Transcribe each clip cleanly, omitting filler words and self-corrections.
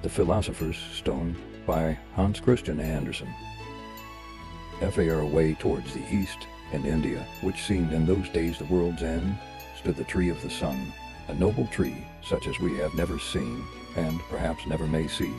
The Philosopher's Stone by Hans Christian Andersen. Far away towards the east, in India, which seemed in those days the world's end, stood the tree of the sun, a noble tree such as we have never seen, and perhaps never may see.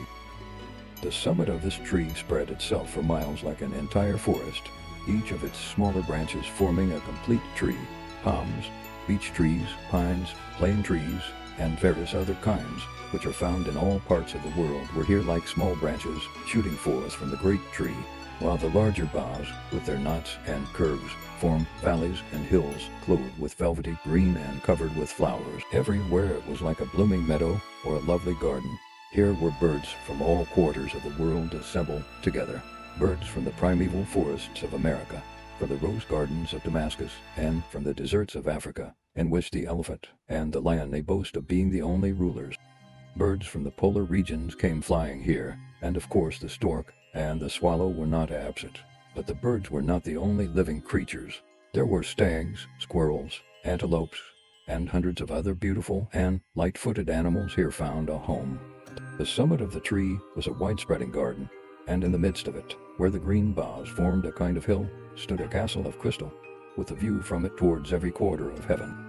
The summit of this tree spread itself for miles like an entire forest, each of its smaller branches forming a complete tree. Palms, beech trees, pines, plane trees, and various other kinds, which are found in all parts of the world, were here like small branches shooting forth from the great tree, while the larger boughs, with their knots and curves, form valleys and hills clothed with velvety green and covered with flowers. Everywhere it was like a blooming meadow or a lovely garden. Here were birds from all quarters of the world assembled together, birds from the primeval forests of America, from the rose gardens of Damascus, and from the deserts of Africa, in which the elephant and the lion may boast of being the only rulers. Birds from the polar regions came flying here, and of course the stork and the swallow were not absent. But the birds were not the only living creatures. There were stags, squirrels, antelopes, and hundreds of other beautiful and light-footed animals here found a home. The summit of the tree was a wide-spreading garden, and in the midst of it, where the green boughs formed a kind of hill, stood a castle of crystal, with a view from it towards every quarter of heaven.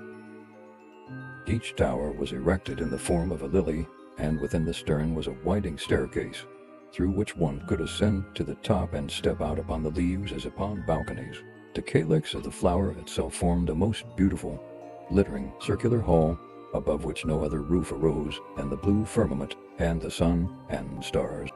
Each tower was erected in the form of a lily, and within the stern was a winding staircase, through which one could ascend to the top and step out upon the leaves as upon balconies. The calyx of the flower itself formed a most beautiful, glittering, circular hall, above which no other roof arose, and the blue firmament, and the sun, and stars.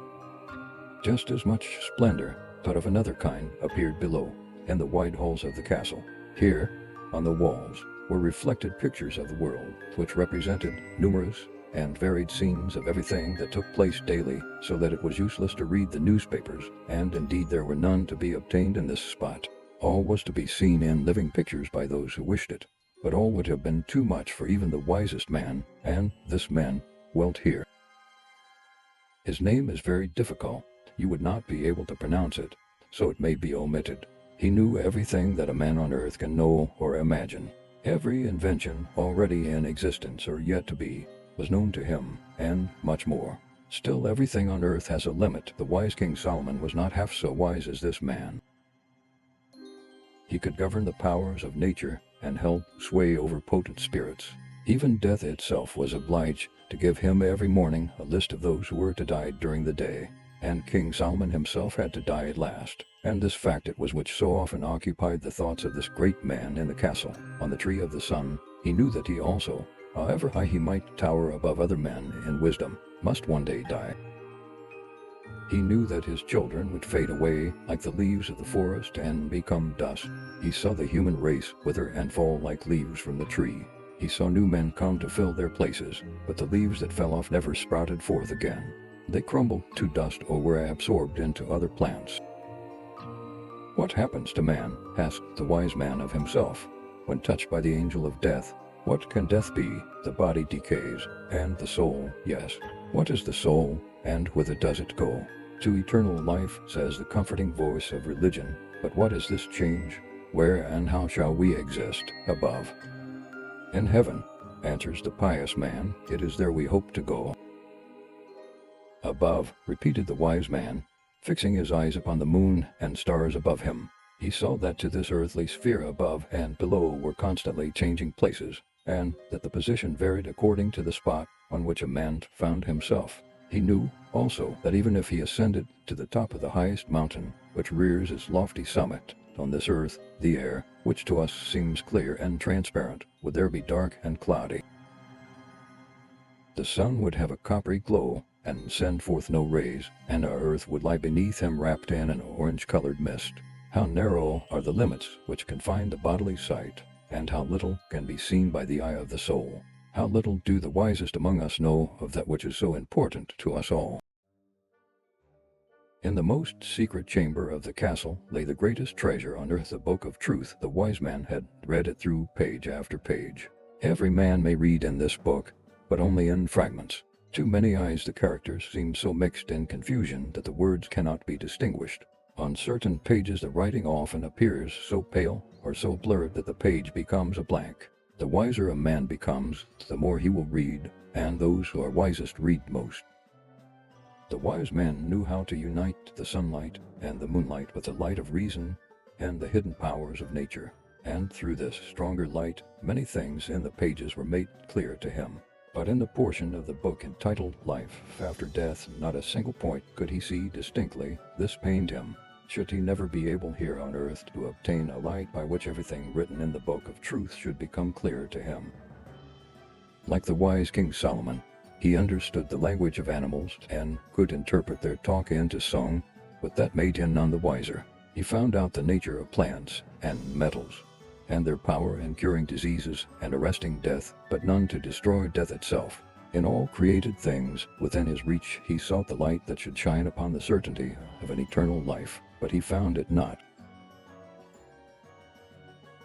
Just as much splendor, but of another kind, appeared below, in the wide halls of the castle. Here, on the walls, were reflected pictures of the world, which represented numerous and varied scenes of everything that took place daily, so that it was useless to read the newspapers, and indeed there were none to be obtained in this spot. All was to be seen in living pictures by those who wished it, but all would have been too much for even the wisest man, and this man dwelt here. His name is very difficult. You would not be able to pronounce it, so it may be omitted. He knew everything that a man on earth can know or imagine. Every invention already in existence or yet to be was known to him, and much more. Still, everything on earth has a limit. The wise King Solomon was not half so wise as this man. He could govern the powers of nature and held sway over potent spirits. Even death itself was obliged to give him every morning a list of those who were to die during the day. And King Solomon himself had to die at last, and this fact it was which so often occupied the thoughts of this great man in the castle, on the tree of the sun. He knew that he also, however high he might tower above other men in wisdom, must one day die. He knew that his children would fade away like the leaves of the forest and become dust. He saw the human race wither and fall like leaves from the tree. He saw new men come to fill their places, but the leaves that fell off never sprouted forth again. They crumbled to dust or were absorbed into other plants. What happens to man, asked the wise man of himself, when touched by the angel of death? What can death be? The body decays, and the soul, yes. What is the soul, and whither does it go? To eternal life, says the comforting voice of religion. But what is this change? Where and how shall we exist? Above. In heaven, answers the pious man. It is there we hope to go. Above, repeated the wise man, fixing his eyes upon the moon and stars above him. He saw that to this earthly sphere above and below were constantly changing places, and that the position varied according to the spot on which a man found himself. He knew, also, that even if he ascended to the top of the highest mountain, which rears its lofty summit, on this earth, the air, which to us seems clear and transparent, would there be dark and cloudy. The sun would have a coppery glow, and send forth no rays, and our earth would lie beneath him wrapped in an orange-colored mist. How narrow are the limits which confine the bodily sight, and how little can be seen by the eye of the soul. How little do the wisest among us know of that which is so important to us all. In the most secret chamber of the castle lay the greatest treasure on earth, the book of truth. The wise man had read it through page after page. Every man may read in this book, but only in fragments. To many eyes the characters seem so mixed in confusion that the words cannot be distinguished. On certain pages the writing often appears so pale or so blurred that the page becomes a blank. The wiser a man becomes, the more he will read, and those who are wisest read most. The wise men knew how to unite the sunlight and the moonlight with the light of reason and the hidden powers of nature, and through this stronger light, many things in the pages were made clear to him. But in the portion of the book entitled Life After Death, not a single point could he see distinctly. This pained him. Should he never be able here on earth to obtain a light by which everything written in the book of truth should become clear to him? Like the wise King Solomon, he understood the language of animals and could interpret their talk into song, but that made him none the wiser. He found out the nature of plants and metals, and their power in curing diseases and arresting death, but none to destroy death itself. In all created things within his reach he sought the light that should shine upon the certainty of an eternal life, but he found it not.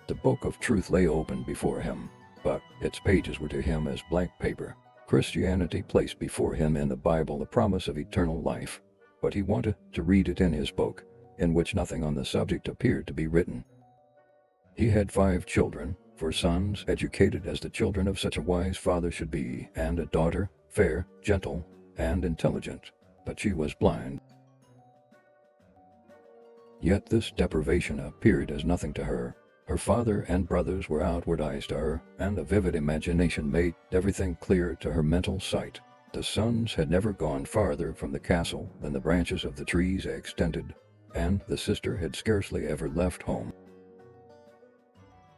The book of truth lay open before him, but its pages were to him as blank paper. Christianity placed before him in the Bible the promise of eternal life, but he wanted to read it in his book, in which nothing on the subject appeared to be written. He had 5 children, 4 sons educated as the children of such a wise father should be, and a daughter, fair, gentle, and intelligent, but she was blind. Yet this deprivation appeared as nothing to her. Her father and brothers were outward eyes to her, and a vivid imagination made everything clear to her mental sight. The sons had never gone farther from the castle than the branches of the trees extended, and the sister had scarcely ever left home.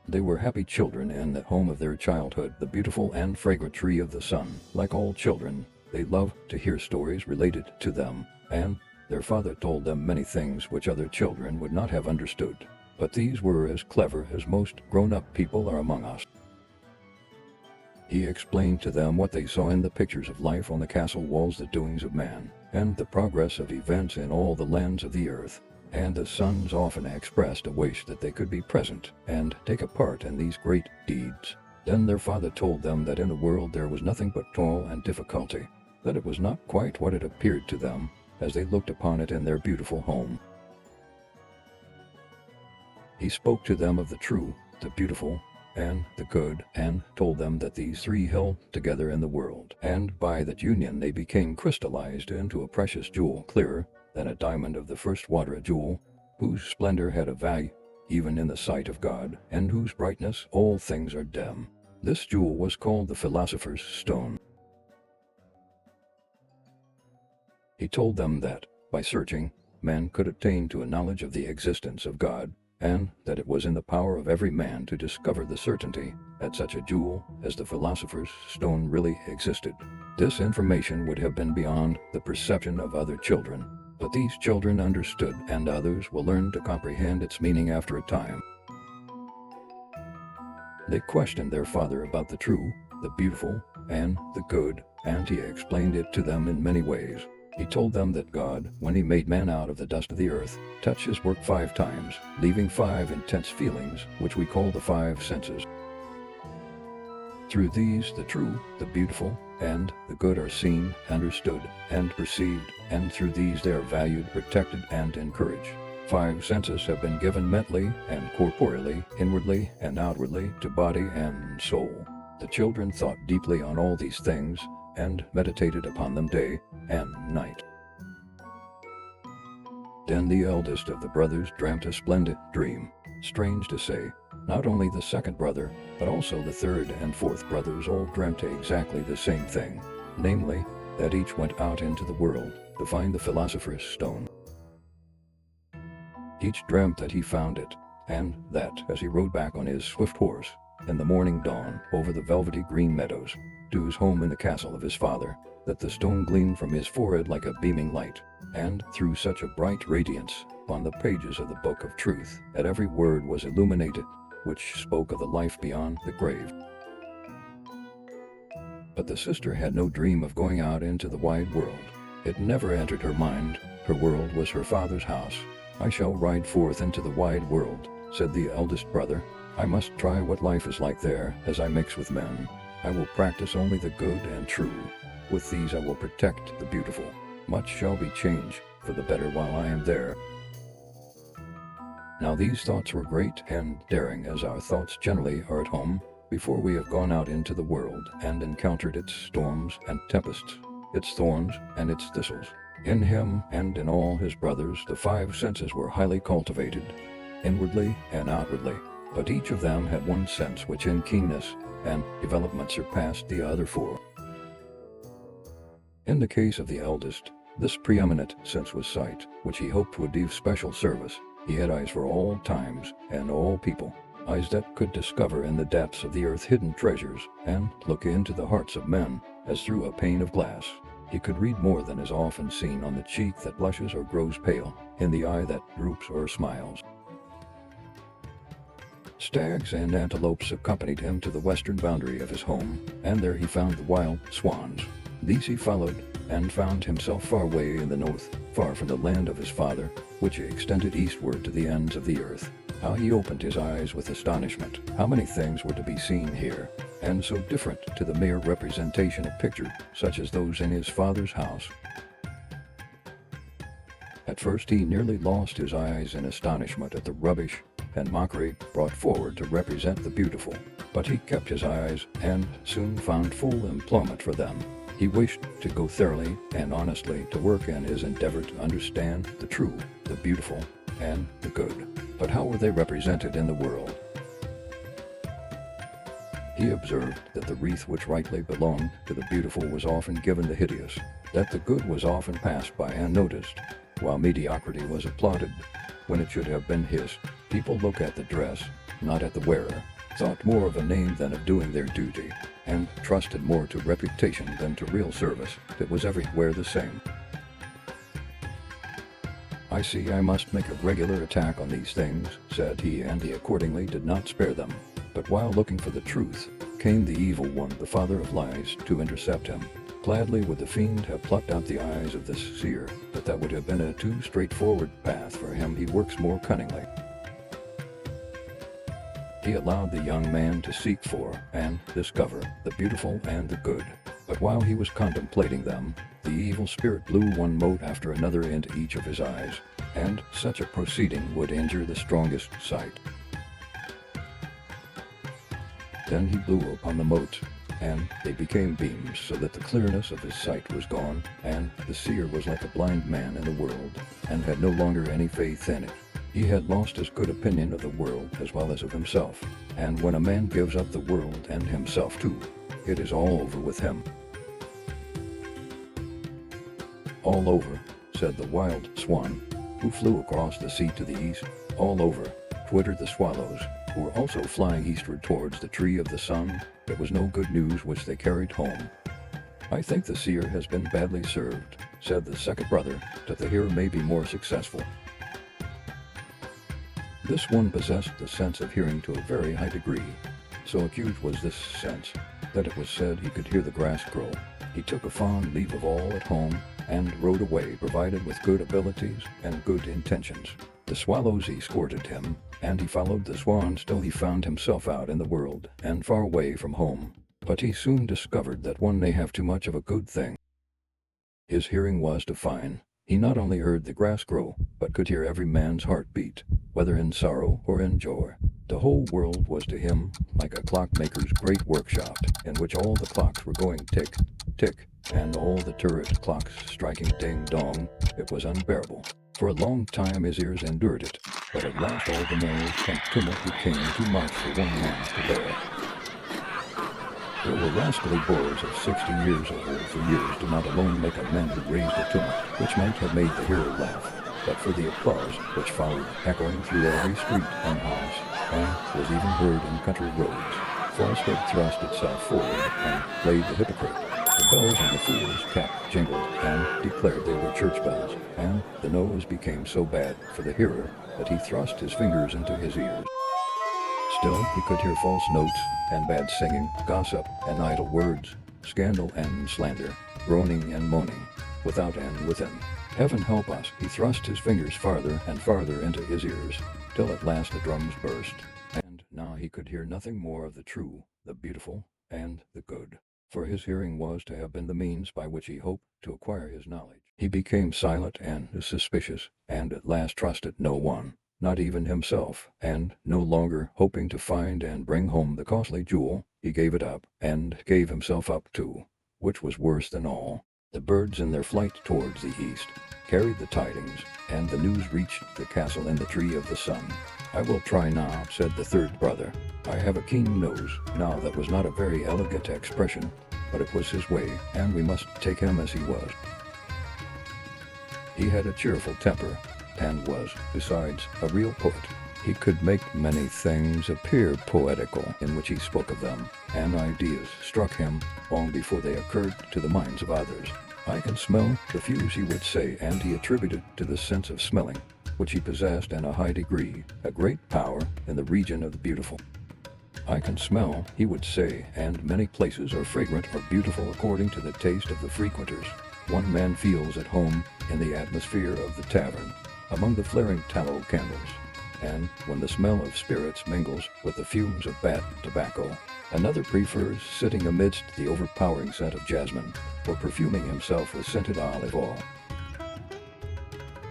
They were happy children in the home of their childhood, the beautiful and fragrant tree of the sun. Like all children, they loved to hear stories related to them, and their father told them many things which other children would not have understood. But these were as clever as most grown-up people are among us. He explained to them what they saw in the pictures of life on the castle walls, the doings of man, and the progress of events in all the lands of the earth. And the sons often expressed a wish that they could be present and take a part in these great deeds. Then their father told them that in the world there was nothing but toil and difficulty, that it was not quite what it appeared to them as they looked upon it in their beautiful home. He spoke to them of the true, the beautiful, and the good, and told them that these 3 held together in the world, and by that union they became crystallized into a precious jewel, clearer than a diamond of the first water, a jewel whose splendor had a value even in the sight of God, and whose brightness all things are dim. This jewel was called the Philosopher's Stone. He told them that, by searching, man could attain to a knowledge of the existence of God, and that it was in the power of every man to discover the certainty that such a jewel as the Philosopher's Stone really existed. This information would have been beyond the perception of other children, but these children understood, and others will learn to comprehend its meaning after a time. They questioned their father about the true, the beautiful, and the good, and he explained it to them in many ways. He told them that God, when he made man out of the dust of the earth, touched his work 5 times, leaving 5 intense feelings, which we call the 5 senses. Through these, the true, the beautiful, and the good are seen, understood, and perceived, and through these they are valued, protected, and encouraged. 5 senses have been given mentally and corporeally, inwardly and outwardly, to body and soul. The children thought deeply on all these things, and meditated upon them day and night. Then the eldest of the brothers dreamt a splendid dream. Strange to say, not only the second brother, but also the third and fourth brothers all dreamt exactly the same thing, namely, that each went out into the world to find the Philosopher's Stone. Each dreamt that he found it, and that, as he rode back on his swift horse, in the morning dawn, over the velvety green meadows, to his home in the castle of his father, that the stone gleamed from his forehead like a beaming light, and threw such a bright radiance upon the pages of the book of truth that every word was illuminated, which spoke of the life beyond the grave. But the sister had no dream of going out into the wide world. It never entered her mind. Her world was her father's house. "I shall ride forth into the wide world," said the eldest brother. "I must try what life is like there as I mix with men. I will practice only the good and true. With these I will protect the beautiful. Much shall be changed for the better while I am there." Now these thoughts were great and daring, as our thoughts generally are at home, before we have gone out into the world and encountered its storms and tempests, its thorns and its thistles. In him and in all his brothers the 5 senses were highly cultivated, inwardly and outwardly, but each of them had one sense which in keenness and development surpassed the other 4. In the case of the eldest, this preeminent sense was sight, which he hoped would be of special service. He had eyes for all times and all people, eyes that could discover in the depths of the earth hidden treasures, and look into the hearts of men as through a pane of glass. He could read more than is often seen on the cheek that blushes or grows pale, in the eye that droops or smiles. Stags and antelopes accompanied him to the western boundary of his home, and there he found the wild swans. These he followed, and found himself far away in the north, far from the land of his father, which extended eastward to the ends of the earth. How he opened his eyes with astonishment! How many things were to be seen here, and so different to the mere representation of picture, such as those in his father's house. At first he nearly lost his eyes in astonishment at the rubbish and mockery brought forward to represent the beautiful, but he kept his eyes, and soon found full employment for them. He wished to go thoroughly and honestly to work in his endeavor to understand the true, the beautiful, and the good. But how were they represented in the world? He observed that the wreath which rightly belonged to the beautiful was often given the hideous, that the good was often passed by unnoticed, while mediocrity was applauded when it should have been hissed. People look at the dress, not at the wearer, thought more of a name than of doing their duty, and trusted more to reputation than to real service. It was everywhere the same. I see I must make a regular attack on these things, said he, and he accordingly did not spare them. But while looking for the truth, came the evil one, the father of lies, to intercept him. Gladly would the fiend have plucked out the eyes of this seer, but that would have been a too straightforward path for him. He works more cunningly. He allowed the young man to seek for and discover the beautiful and the good. But while he was contemplating them, the evil spirit blew one mote after another into each of his eyes, and such a proceeding would injure the strongest sight. Then he blew upon the motes, and they became beams, so that the clearness of his sight was gone, and the seer was like a blind man in the world, and had no longer any faith in it. He had lost his good opinion of the world as well as of himself, and when a man gives up the world and himself too, it is all over with him. All over, said the wild swan, who flew across the sea to the east. All over, twittered the swallows, who were also flying eastward towards the tree of the sun. It was no good news which they carried home. I think the seer has been badly served, said the second brother, that the hearer may be more successful. This one possessed the sense of hearing to a very high degree. So acute was this sense, that it was said he could hear the grass grow. He took a fond leave of all at home, and rode away provided with good abilities and good intentions. The swallows escorted him, and he followed the swans till he found himself out in the world, and far away from home. But he soon discovered that one may have too much of a good thing. His hearing was too fine. He not only heard the grass grow, but could hear every man's heart beat, whether in sorrow or in joy. The whole world was to him like a clockmaker's great workshop, in which all the clocks were going tick, tick, and all the turret clocks striking ding-dong. It was unbearable. For a long time his ears endured it, but at last all the noise and tumult became too much for one man to bear. There were rascally boys of 60 years old for years did not alone make a man who raised a tumult, which might have made the hearer laugh, but for the applause which followed, echoing through every street and house, and was even heard in country roads. Falsehood thrust itself forward and played the hypocrite. The bells in the fool's cap jingled and declared they were church bells, and the nose became so bad for the hearer that he thrust his fingers into his ears. Still he could hear false notes, and bad singing, gossip, and idle words, scandal and slander, groaning and moaning, without end within. Heaven help us, he thrust his fingers farther and farther into his ears, till at last the drums burst, and now he could hear nothing more of the true, the beautiful, and the good. For his hearing was to have been the means by which he hoped to acquire his knowledge. He became silent and suspicious, and at last trusted no one, not even himself, and no longer hoping to find and bring home the costly jewel, he gave it up, and gave himself up to, which was worse than all, The birds in their flight towards the east carried the tidings, and the news reached the castle in the tree of the sun. "I will try now," said the third brother. "I have a keen nose." Now that was not a very elegant expression, but it was his way, and we must take him as he was. He had a cheerful temper, and was, besides, a real poet. He could make many things appear poetical in which he spoke of them, and ideas struck him long before they occurred to the minds of others. "I can smell the fuse," he would say, and he attributed to the sense of smelling, which he possessed in a high degree, a great power in the region of the beautiful. "I can smell," he would say, "and many places are fragrant or beautiful according to the taste of the frequenters. One man feels at home in the atmosphere of the tavern, among the flaring tallow candles, and when the smell of spirits mingles with the fumes of bad tobacco, another prefers sitting amidst the overpowering scent of jasmine, or perfuming himself with scented olive oil.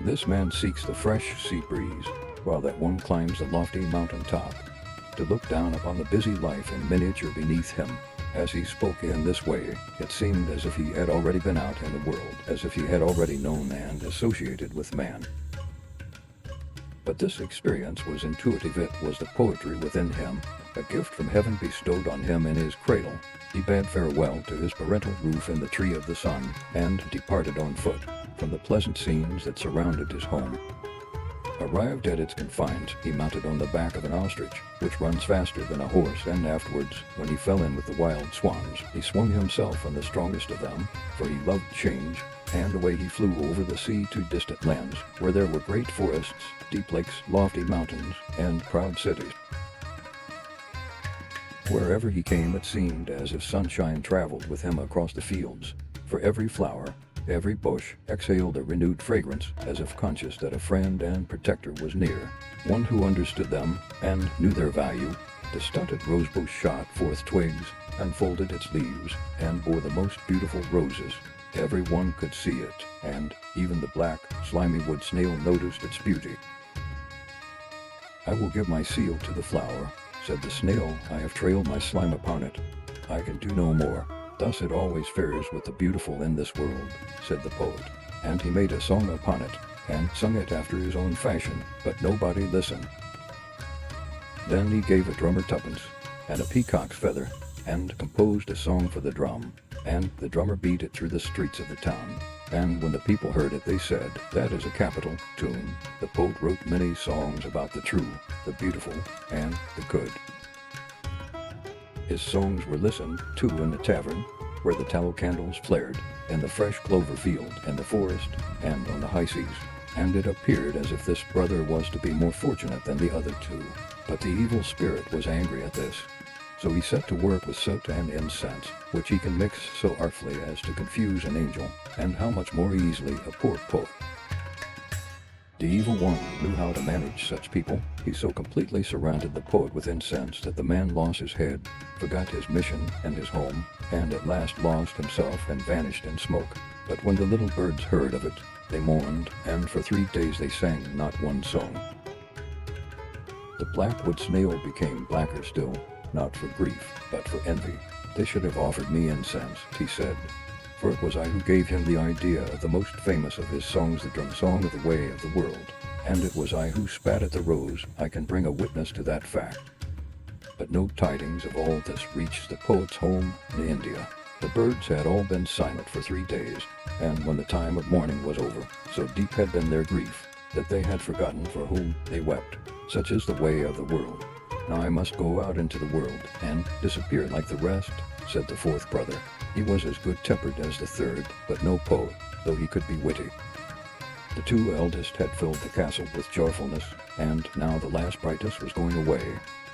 This man seeks the fresh sea breeze, while that one climbs the lofty mountain top, to look down upon the busy life in miniature beneath him." As he spoke in this way, it seemed as if he had already been out in the world, as if he had already known and associated with man. But this experience was intuitive. It was the poetry within him, a gift from heaven bestowed on him in his cradle. He bade farewell to his parental roof in the tree of the sun, and departed on foot from the pleasant scenes that surrounded his home. Arrived at its confines, he mounted on the back of an ostrich, which runs faster than a horse, and afterwards, when he fell in with the wild swans, he swung himself on the strongest of them, for he loved change, and away he flew over the sea to distant lands, where there were great forests, deep lakes, lofty mountains, and proud cities. Wherever he came, it seemed as if sunshine traveled with him across the fields, for every flower, every bush exhaled a renewed fragrance, as if conscious that a friend and protector was near, one who understood them and knew their value. The stunted rosebush shot forth twigs, unfolded its leaves, and bore the most beautiful roses. Every one could see it, and even the black, slimy wood snail noticed its beauty. "I will give my seal to the flower," said the snail. "I have trailed my slime upon it. I can do no more. Thus it always fares with the beautiful in this world," said the poet. And he made a song upon it, and sung it after his own fashion, but nobody listened. Then he gave a drummer tuppence, and a peacock's feather, and composed a song for the drum, and the drummer beat it through the streets of the town. And when the people heard it, they said, "That is a capital tune." The poet wrote many songs about the true, the beautiful, and the good. His songs were listened to in the tavern, where the tallow candles flared, in the fresh clover field, in the forest, and on the high seas. And it appeared as if this brother was to be more fortunate than the other two. But the evil spirit was angry at this. So he set to work with soot and incense, which he can mix so artfully as to confuse an angel, and how much more easily a poor poet. The evil one knew how to manage such people. He so completely surrounded the poet with incense that the man lost his head, forgot his mission and his home, and at last lost himself and vanished in smoke. But when the little birds heard of it, they mourned, and for 3 days they sang not one song. The blackwood snail became blacker still, not for grief, but for envy. "They should have offered me incense," he said, "for it was I who gave him the idea of the most famous of his songs, the drum song of the way of the world, and it was I who spat at the rose. I can bring a witness to that fact." But no tidings of all this reached the poet's home in India. The birds had all been silent for 3 days, and when the time of mourning was over, so deep had been their grief, that they had forgotten for whom they wept. Such is the way of the world. "Now I must go out into the world, and disappear like the rest," said the fourth brother. He was as good-tempered as the third, but no poet, though he could be witty. The 2 eldest had filled the castle with joyfulness, and now the last brightness was going away.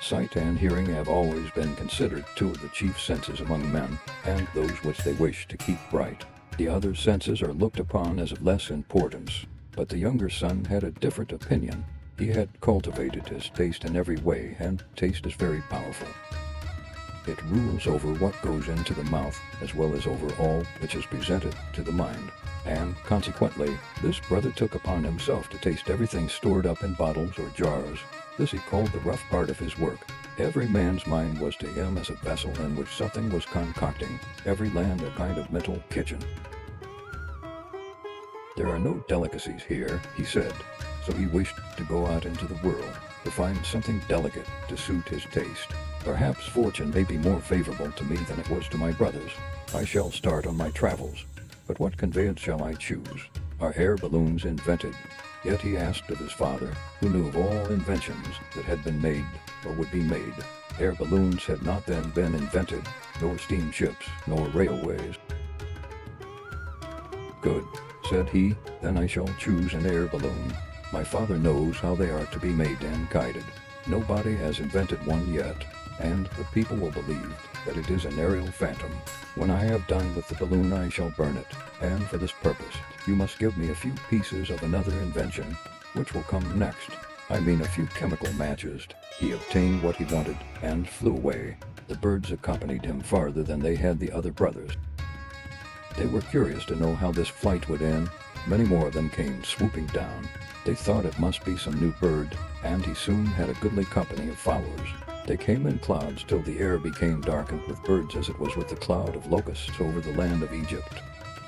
Sight and hearing have always been considered 2 of the chief senses among men, and those which they wish to keep bright. The other senses are looked upon as of less importance, but the younger son had a different opinion. He had cultivated his taste in every way, and taste is very powerful. It rules over what goes into the mouth, as well as over all which is presented to the mind. And consequently, this brother took upon himself to taste everything stored up in bottles or jars. This he called the rough part of his work. Every man's mind was to him as a vessel in which something was concocting, every land a kind of mental kitchen. There are no delicacies here, he said, so he wished to go out into the world to find something delicate to suit his taste. Perhaps fortune may be more favorable to me than it was to my brothers. I shall start on my travels, but what conveyance shall I choose? Are air balloons invented? Yet he asked of his father, who knew of all inventions that had been made or would be made. Air balloons had not then been invented, nor steamships, nor railways. Good, said he, then I shall choose an air balloon. My father knows how they are to be made and guided. Nobody has invented one yet, and the people will believe that it is an aerial phantom. When I have done with the balloon I shall burn it, and for this purpose you must give me a few pieces of another invention, which will come next. I mean a few chemical matches. He obtained what he wanted and flew away. The birds accompanied him farther than they had the other brothers. They were curious to know how this flight would end. Many more of them came swooping down. They thought it must be some new bird, and he soon had a goodly company of followers. They came in clouds till the air became darkened with birds as it was with the cloud of locusts over the land of Egypt.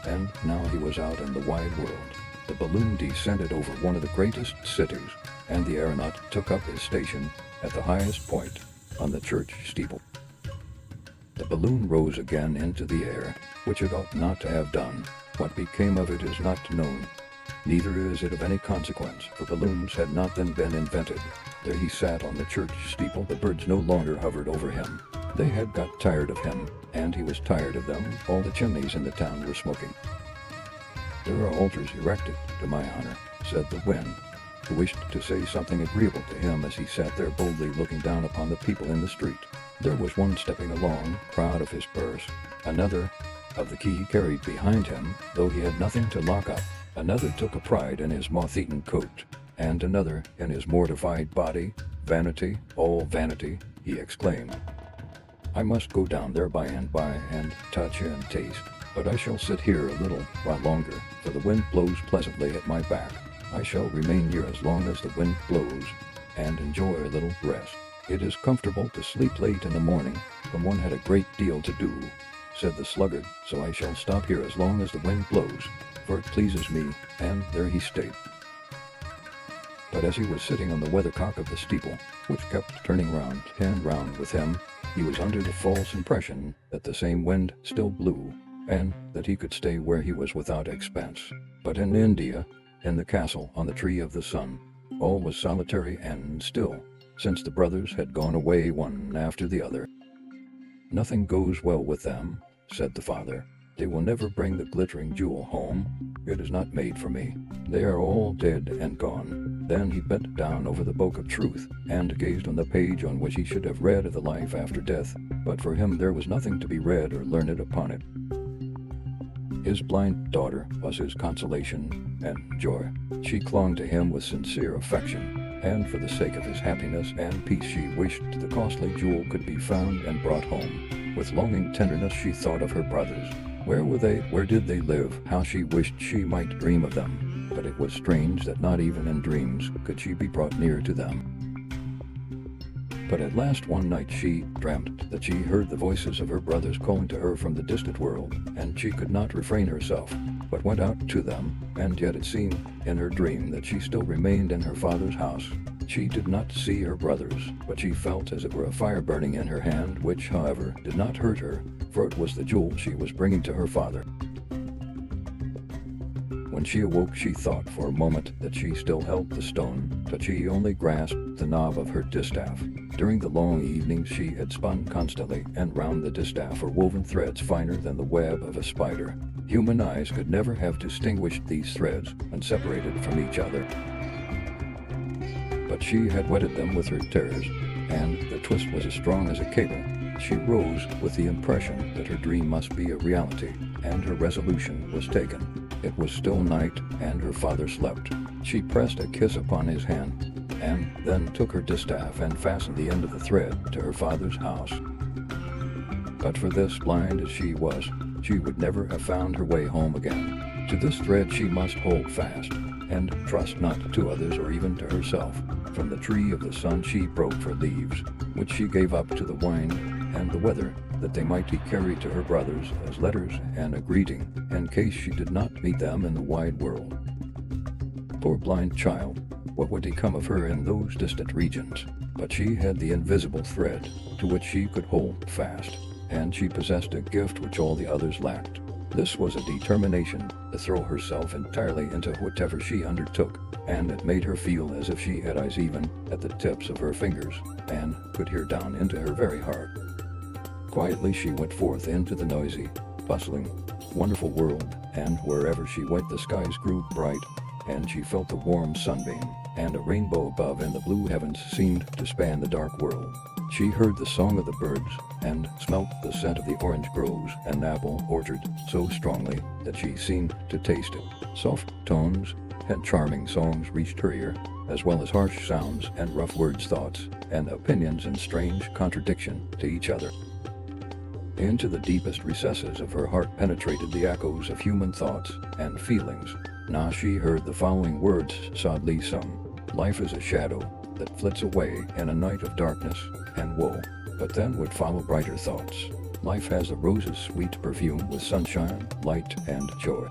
And now he was out in the wide world. The balloon descended over one of the greatest cities, and the aeronaut took up his station at the highest point on the church steeple. The balloon rose again into the air, which it ought not to have done. What became of it is not known. Neither is it of any consequence, for balloons had not then been invented. There he sat on the church steeple. The birds no longer hovered over him. They had got tired of him, and he was tired of them. All the chimneys in the town were smoking. There are altars erected to my honor, said the wind, who wished to say something agreeable to him as he sat there boldly looking down upon the people in the street. There was one stepping along, proud of his purse, another of the key carried behind him, though he had nothing to lock up. Another took a pride in his moth-eaten coat, and another in his mortified body. Vanity, all vanity, he exclaimed. I must go down there by and by and touch and taste, but I shall sit here a little while longer, for the wind blows pleasantly at my back. I shall remain here as long as the wind blows, and enjoy a little rest. It is comfortable to sleep late in the morning when one had a great deal to do, said the sluggard, so I shall stop here as long as the wind blows, for it pleases me, and there he stayed. But as he was sitting on the weathercock of the steeple, which kept turning round and round with him, he was under the false impression that the same wind still blew, and that he could stay where he was without expense. But in India, in the castle on the tree of the sun, all was solitary and still, since the brothers had gone away one after the other. Nothing goes well with them, said the father. They will never bring the glittering jewel home. It is not made for me. They are all dead and gone. Then he bent down over the book of truth, and gazed on the page on which he should have read of the life after death, but for him there was nothing to be read or learned upon it. His blind daughter was his consolation and joy. She clung to him with sincere affection, and for the sake of his happiness and peace she wished the costly jewel could be found and brought home. With longing tenderness she thought of her brothers. Where were they? Where did they live? How she wished she might dream of them. But it was strange that not even in dreams could she be brought near to them. But at last one night she dreamt that she heard the voices of her brothers calling to her from the distant world, and she could not refrain herself, but went out to them, and yet it seemed in her dream that she still remained in her father's house. She did not see her brothers, but she felt as it were a fire burning in her hand, which, however, did not hurt her, for it was the jewel she was bringing to her father. When she awoke she thought for a moment that she still held the stone, but she only grasped the knob of her distaff. During the long evenings she had spun constantly, and round the distaff were woven threads finer than the web of a spider. Human eyes could never have distinguished these threads when separated from each other. But she had wetted them with her tears, and the twist was as strong as a cable. She rose with the impression that her dream must be a reality, and her resolution was taken. It was still night, and her father slept. She pressed a kiss upon his hand, and then took her distaff and fastened the end of the thread to her father's house. But for this, blind as she was, she would never have found her way home again. To this thread she must hold fast, and trust not to others or even to herself. From the tree of the sun she broke for leaves, which she gave up to the wind and the weather that they might be carried to her brothers as letters and a greeting, in case she did not meet them in the wide world. Poor blind child, what would become of her in those distant regions? But she had the invisible thread, to which she could hold fast, and she possessed a gift which all the others lacked. This was a determination to throw herself entirely into whatever she undertook, and it made her feel as if she had eyes even at the tips of her fingers, and could hear down into her very heart. Quietly she went forth into the noisy, bustling, wonderful world, and wherever she went the skies grew bright, and she felt the warm sunbeam, and a rainbow above in the blue heavens seemed to span the dark world. She heard the song of the birds, and smelt the scent of the orange groves and apple orchard so strongly that she seemed to taste it. Soft tones and charming songs reached her ear, as well as harsh sounds and rough words, thoughts and opinions in strange contradiction to each other. Into the deepest recesses of her heart penetrated the echoes of human thoughts and feelings. Now she heard the following words sadly sung: "Life is a shadow that flits away in a night of darkness and woe, but then would follow brighter thoughts. Life has a rose's sweet perfume with sunshine, light, and joy.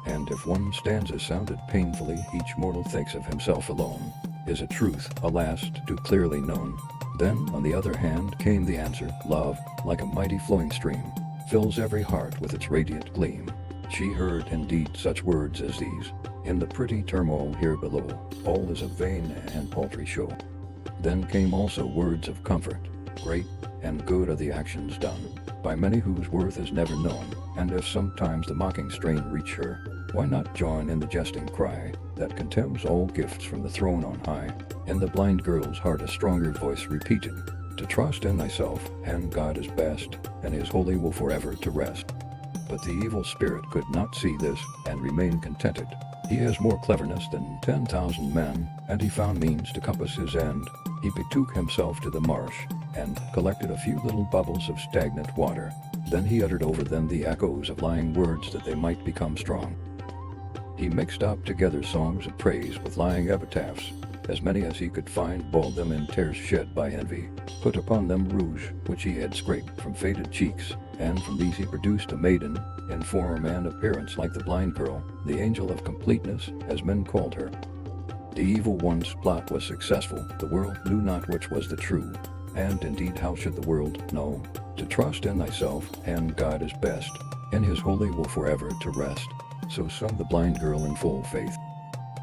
And if one stanza sounded painfully, each mortal thinks of himself alone, is a truth, alas, too clearly known. Then, on the other hand, came the answer: love, like a mighty flowing stream, fills every heart with its radiant gleam." She heard indeed such words as these: "In the pretty turmoil here below, all is a vain and paltry show." Then came also words of comfort: "Great and good are the actions done, by many whose worth is never known, and if sometimes the mocking strain reach her, why not join in the jesting cry that contemns all gifts from the throne on high?" In the blind girl's heart a stronger voice repeated: "To trust in thyself, and God is best, and his holy will forever to rest." But the evil spirit could not see this, and remain contented. He has more cleverness than 10,000 men, and he found means to compass his end. He betook himself to the marsh, and collected a few little bubbles of stagnant water. Then he uttered over them the echoes of lying words that they might become strong. He mixed up together songs of praise with lying epitaphs, as many as he could find, boiled them in tears shed by envy, put upon them rouge which he had scraped from faded cheeks, and from these he produced a maiden, in form and appearance like the blind girl, the angel of completeness, as men called her. The evil one's plot was successful. The world knew not which was the true, and indeed how should the world know? To trust in thyself, and God is best, in his holy will forever to rest. So sung the blind girl in full faith.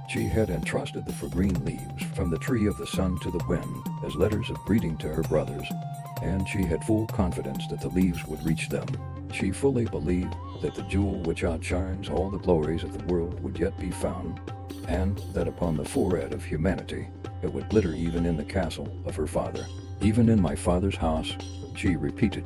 She had entrusted the green leaves from the tree of the sun to the wind as letters of greeting to her brothers, and she had full confidence that the leaves would reach them. She fully believed that the jewel which outshines all the glories of the world would yet be found, and that upon the forehead of humanity it would glitter even in the castle of her father. "Even in my father's house," she repeated.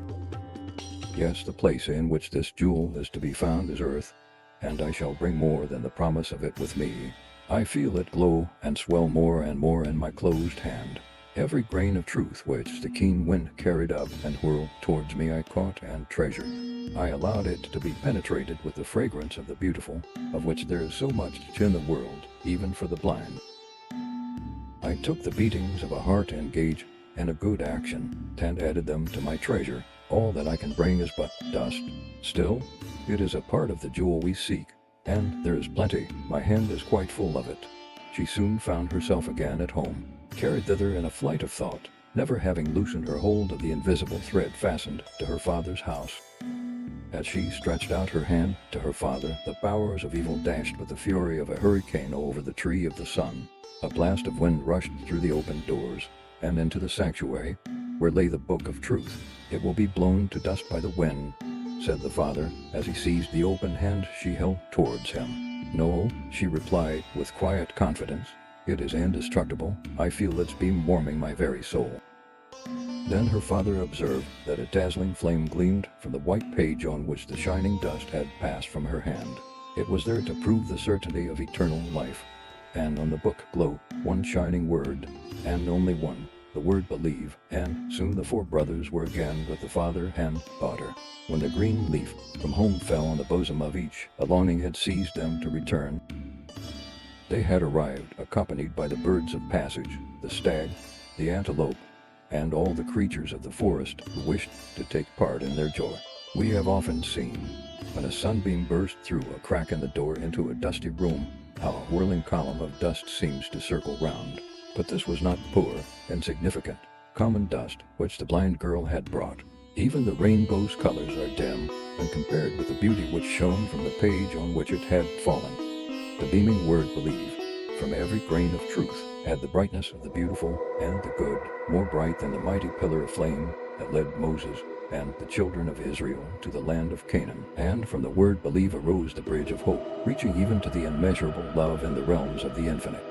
"Yes, the place in which this jewel is to be found is earth, and I shall bring more than the promise of it with me. I feel it glow and swell more and more in my closed hand. Every grain of truth which the keen wind carried up and whirled towards me I caught and treasured. I allowed it to be penetrated with the fragrance of the beautiful, of which there is so much in the world, even for the blind. I took the beatings of a heart engaged in a good action, and added them to my treasure. All that I can bring is but dust. Still, it is a part of the jewel we seek, and there is plenty. My hand is quite full of it." She soon found herself again at home, carried thither in a flight of thought, never having loosened her hold of the invisible thread fastened to her father's house. As she stretched out her hand to her father, the powers of evil dashed with the fury of a hurricane over the tree of the sun. A blast of wind rushed through the open doors, and into the sanctuary, where lay the book of truth. "It will be blown to dust by the wind," said the father, as he seized the open hand she held towards him. "No," she replied with quiet confidence, "it is indestructible. I feel its beam warming my very soul." Then her father observed that a dazzling flame gleamed from the white page on which the shining dust had passed from her hand. It was there to prove the certainty of eternal life. And on the book glowed one shining word, and only one, the word believe, and soon the four brothers were again with the father and daughter. When the green leaf from home fell on the bosom of each, a longing had seized them to return. They had arrived, accompanied by the birds of passage, the stag, the antelope, and all the creatures of the forest who wished to take part in their joy. We have often seen, when a sunbeam burst through a crack in the door into a dusty room, how a whirling column of dust seems to circle round. But this was not poor, insignificant, common dust which the blind girl had brought. Even the rainbow's colors are dim, when compared with the beauty which shone from the page on which it had fallen. The beaming word believe, from every grain of truth, had the brightness of the beautiful and the good, more bright than the mighty pillar of flame that led Moses and the children of Israel to the land of Canaan. And from the word believe arose the bridge of hope, reaching even to the immeasurable love in the realms of the infinite.